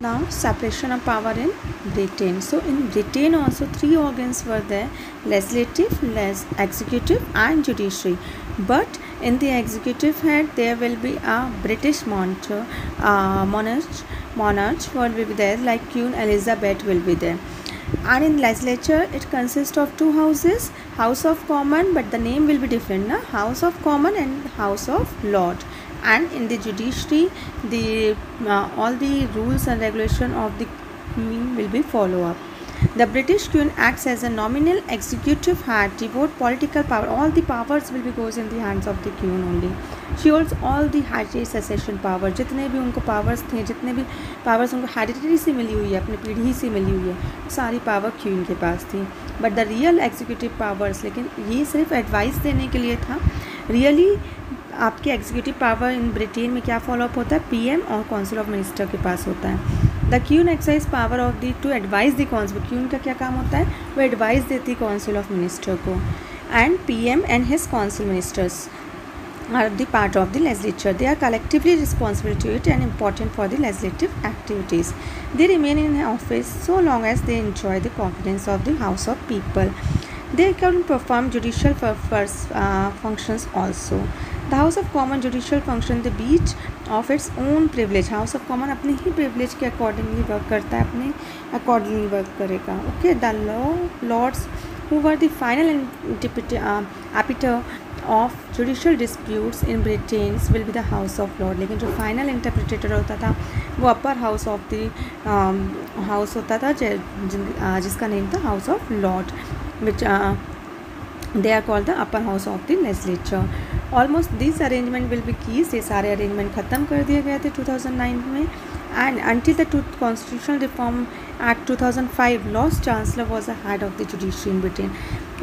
Now, separation of power in Britain. So, in Britain also three organs were there: legislative, executive, and judiciary. But in the executive head, there will be a British monarch will be there, like Queen Elizabeth will be there. And in legislature, it consists of two houses: House of Common, but the name will be different, na? House of Common and House of Lord. And in the judiciary, the all the rules and regulation of the Queen will be follow up. The British Queen acts as a nominal executive head, devote political power. All the powers will be goes in the hands of the Queen only. She holds all the hereditary succession power. जितने भी उनको powers थे, जितने भी powers उनको hereditary से मिली हुई है, अपनी पीढ़ी से मिली हुई है, सारी power Queen के पास थी. But the real executive powers, लेकिन ये सिर्फ advice देने के लिए था. Really आपके एग्जीक्यूटिव पावर इन ब्रिटेन में क्या फॉलोअप होता है? पीएम और काउंसिल ऑफ मिनिस्टर के पास होता है. The queen exercise power of the to advise the council. Queen का क्या काम होता है? वो एडवाइस देती है काउंसिल ऑफ मिनिस्टर को. And PM and his council ministers are the part of the legislature. They are collectively responsible to it and important for the legislative activities. They remain in office so long as they enjoy the confidence of the House of People. They can perform judicial functions also. The House of Common judicial function the beach of its own privilege. House of Common अपने ही privilege के accordingly work करता है, अपने accordingly work करेगा. Okay, the lords who were the final arbiter of judicial disputes in Britain will be the House of Lords. लेकिन जो final interpreter होता था वो upper house of the house होता था, जिसका name था House of Lords, which they are called the upper house of the legislature. Almost these arrangement will be keys. ये सारे arrangement ख़त्म कर दिए गए थे 2009 में. And until the Constitutional Reform Act 2005, Lord Chancellor was the head of the judiciary in Britain.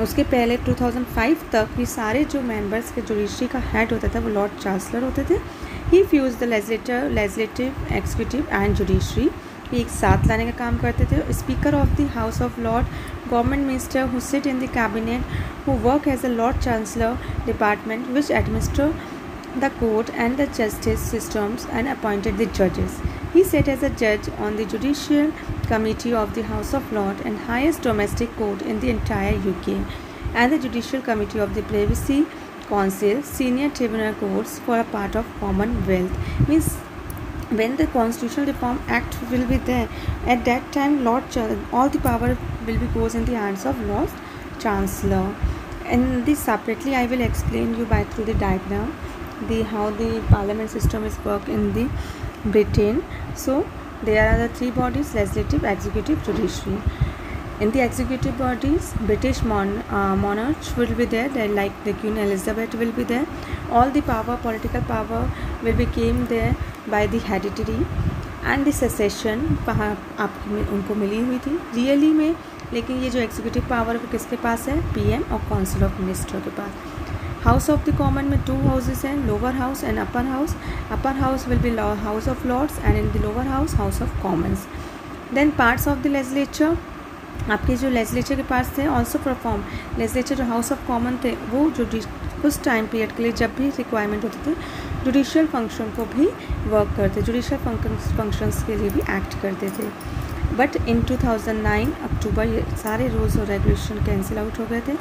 उसके पहले 2005 तक ये सारे जो members के judiciary का head होता था वो Lord Chancellor होते थे. He fused the legislative, executive and judiciary. एक साथ लाने का काम करते थे. Speaker of the House of Lords, government minister who sit in the cabinet, who work as a Lord Chancellor department, which administer the court and the justice systems and appointed the judges. He sat as a judge on the judicial committee of the House of Lords and highest domestic court in the entire UK, and the judicial committee of the Privacy Council, senior tribunal courts for a part of Commonwealth. Means when the Constitutional Reform Act will be there, at that time all the power will be goes in the hands of Lord Chancellor. And this separately I will explain you by through the diagram how the parliament system is work in the Britain. So there are the three bodies: legislative, executive, judiciary. In the executive bodies, British monarch will be there. They like the Queen Elizabeth will be there. All the power, political power will be came there by the hereditary and the secession आपको उनको मिली हुई थी really में. लेकिन ये जो executive power वो किसके पास है? पीएम और काउंसिल ऑफ मिनिस्टर के पास. हाउस ऑफ द कॉमन में टू हाउसेस हैं, lower house and upper house. Upper house will be House of Lords and in the lower house House of Commons. Then parts of the legislature, आपके जो legislature के पास थे also perform. Legislature जो House of Common थे वो जो उस टाइम पीरियड के लिए जब भी रिक्वायरमेंट होती थी जुडिशियल फंक्शन को भी वर्क करते, जुडिशियल फंक्शंस के लिए भी एक्ट करते थे. बट इन 2009 अक्टूबर ये सारे रूल्स और रेगुलेशन कैंसिल आउट हो गए थे.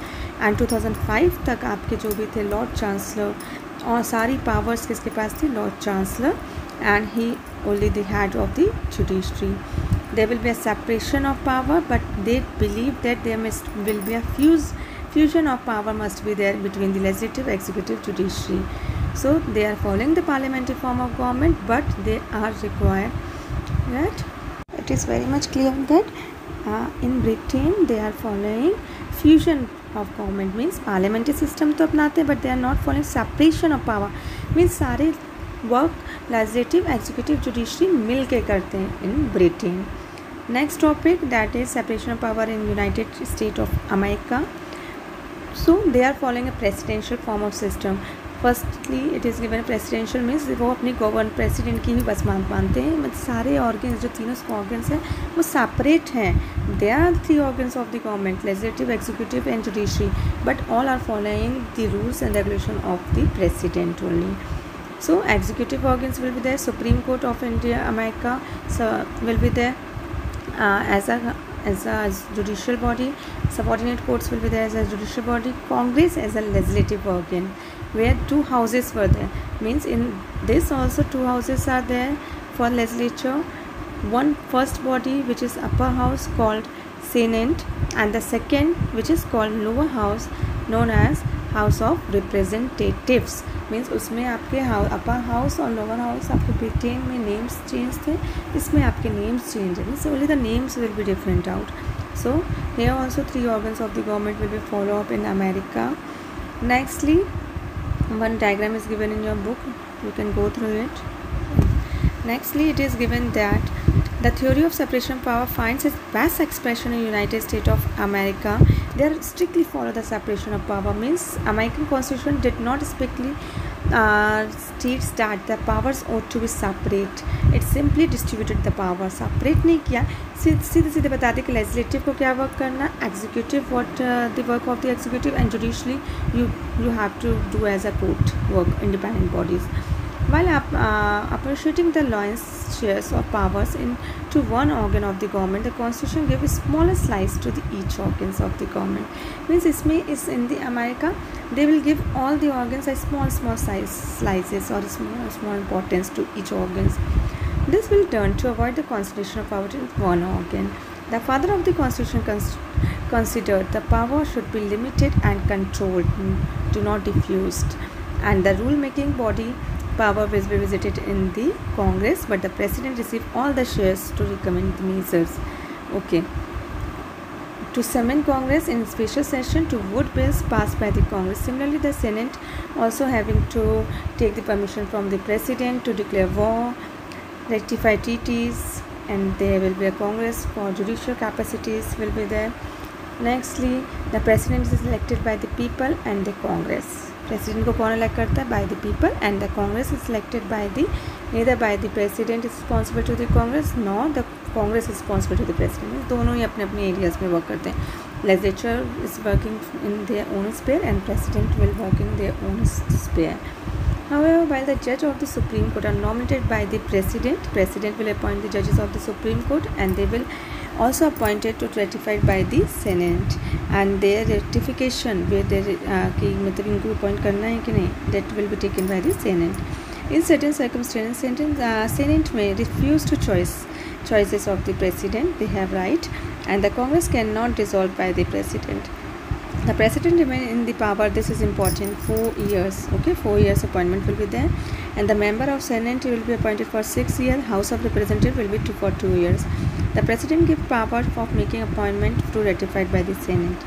एंड 2005 तक आपके जो भी थे लॉर्ड चांसलर और सारी पावर्स किसके पास थी? Lord chancellor, and he only the head of the judiciary. There will be a separation of power, but they believe that there will be a fusion of power must be there between the legislative, executive, judiciary. So they are following the parliamentary form of government, but they are required, right? It is very much clear that in Britain they are following fusion of government. Means parliamentary system तो अपनाते हैं, but they are not following separation of power. Means सारे work legislative, executive, judiciary मिल के करते हैं in Britain. Next topic that is separation of power in United State of America. So they are following a presidential form of system. Firstly it is given presidential means वो अपनी president की ही बस मानते हैं. मतलब सारे ऑर्गन्स जो तीनों ऑर्गन्स हैं वो सेपरेट हैं. They are three organs of the government: legislative, executive and judiciary, but all are following the rules and regulation of the president only. So executive organs will be there. Supreme Court of India, America, so will be there as a judicial body. Subordinate courts will be there as a judicial body. Congress as a legislative organ, where two houses were there. Means in this also two houses are there for legislature. One first body which is upper house called Senate, and the second which is called lower house known as House of Representatives. Means उसमें आपके upper house और lower house आपके Britain में names change थे, इसमें आपके names change है. Means only the names will be different out. So here also 3 organs of the government will be follow up in America. Nextly, one diagram is given in your book, you can go through it. Nextly, it is given that the theory of separation of power finds its best expression in United States of America. They are strictly follow the separation of power. Means American Constitution did not strictly states that the powers ought to be separate. It simply distributed the power. Separate नहीं किया, सीधे सीधे बता दें कि legislative को क्या work करना, executive what the work of the executive, and judicially you have to do as a court work, independent bodies. While appreciating the lion's shares of powers into one organ of the government, the Constitution gave a smaller slice to each organs of the government. Means इसमें is in the America they will give all the organs a small size slices or small importance to each organs. This will turn to avoid the concentration of power in one organ. The father of the Constitution considered the power should be limited and controlled, do not diffused, and the rule-making body power will be visited in the Congress, but the president received all the shares to recommend the measures. Okay. To summon Congress in special session to vote bills passed by the Congress. Similarly, the Senate also having to take the permission from the president to declare war, rectify treaties, and there will be a Congress for judicial capacities will be there. Nextly, the president is elected by the people and the Congress. President को कौन elect करता है? By the people, and the Congress is selected by the neither by the president is responsible to the Congress nor the Congress is responsible to the president. दोनों ही अपने अपने areas में work करते हैं. Legislature is working in their own sphere and president will work in their own sphere. However, while the judge of the Supreme Court are nominated by the President will appoint the judges of the Supreme Court, and they will also appointed to ratified by the Senate, and their ratification where they कि मतलब इनको appoint करना है कि नहीं, that will be taken by the Senate. In certain circumstances, Senate may refuse to choices of the President. They have right, and the Congress cannot dissolved by the President. The President remain in the power. This is important. 4 years. Okay, 4 years appointment will be there, and the member of Senate will be appointed for 6 years. House of Representatives will be for 2 years. The President gives power of making appointment to ratified by the Senate.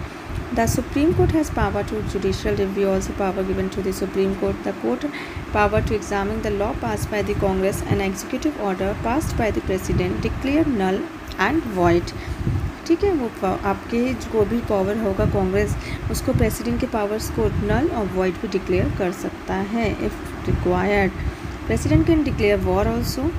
The Supreme Court has power to judicial review. Also power given to the Supreme Court. The court power to examine the law passed by the Congress and executive order passed by the President declare null and void. ठीक है, वो आपके जो भी power होगा कांग्रेस उसको president के powers को नल और वॉइड भी डिक्लेयर कर सकता है if required. President can declare war also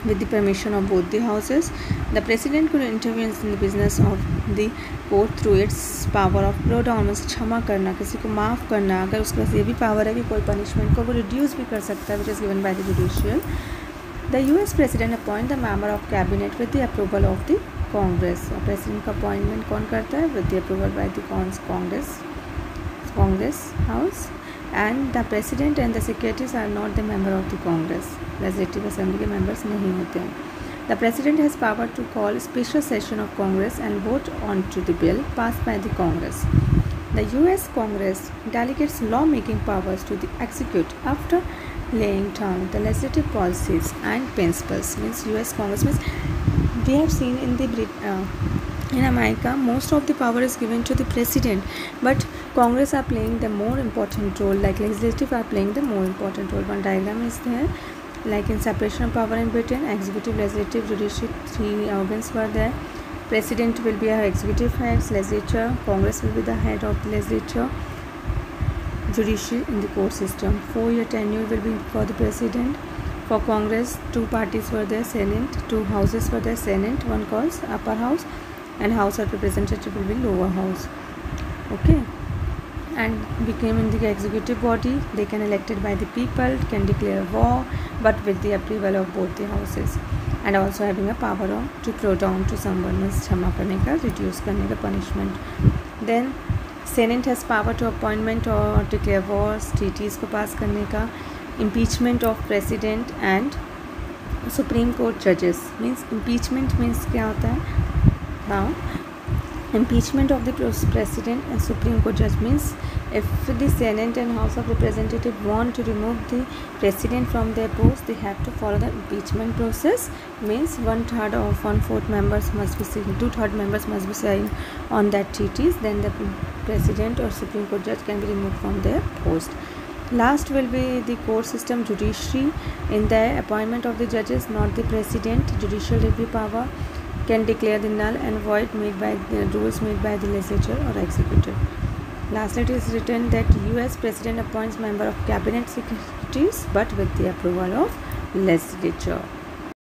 with the permission of both the houses. The president could intervene in the business of the court through its power of pardon, क्षमा करना, किसी को माफ़ करना. अगर उसके पास ये भी पावर है कि कोई पनिशमेंट को वो रिड्यूस भी कर सकता है, which is given by the judicial. The US president appoint the member of cabinet with the approval of the Congress. President का अपॉइंटमेंट कौन करता है? with the approval by the Congress House. And the president and the secretaries are not the member of the Congress. Legislative Assembly के members नहीं होते हैं. The president has power to call special session of Congress and vote on to the bill passed by the Congress. The U.S. Congress delegates law-making powers to the executive after laying down the legislative policies and principles. Means U.S. Congress means we have seen in America most of the power is given to the president, but Congress are playing the more important role, like legislative are playing the more important role. One diagram is there, like in separation of power in Britain, executive, legislative, judiciary, 3 organs were there. President will be our executive head, legislature, Congress will be the head of the legislature, judiciary in the court system. 4-year tenure will be for the president. For Congress, 2 parties were there, Senate, 2 houses were there, Senate, one calls upper house, and House of Representatives will be lower house. Okay. and became in the executive body. They can elected by the people, can declare war, but with the approval of both the houses, and also having a power to throw down to someone, means क्षमा करने का, reduce करने का punishment. Then Senate has power to appointment or declare wars, treaties को pass करने का, impeachment of president and Supreme Court judges. Means impeachment means क्या होता है? Now impeachment of the president and Supreme Court judge means if the Senate and House of Representatives want to remove the president from their post, they have to follow the impeachment process. Means 1/3 or 1/4 members must be seen, 2/3 members must be signed on that treaties. Then the president or Supreme Court judge can be removed from their post. Last will be the court system, judiciary. In the appointment of the judges, not the president, judicial review power can declare the null and void made by the rules made by the legislature or executive. Lastly, it is written that US President appoints member of cabinet secretaries but with the approval of legislature.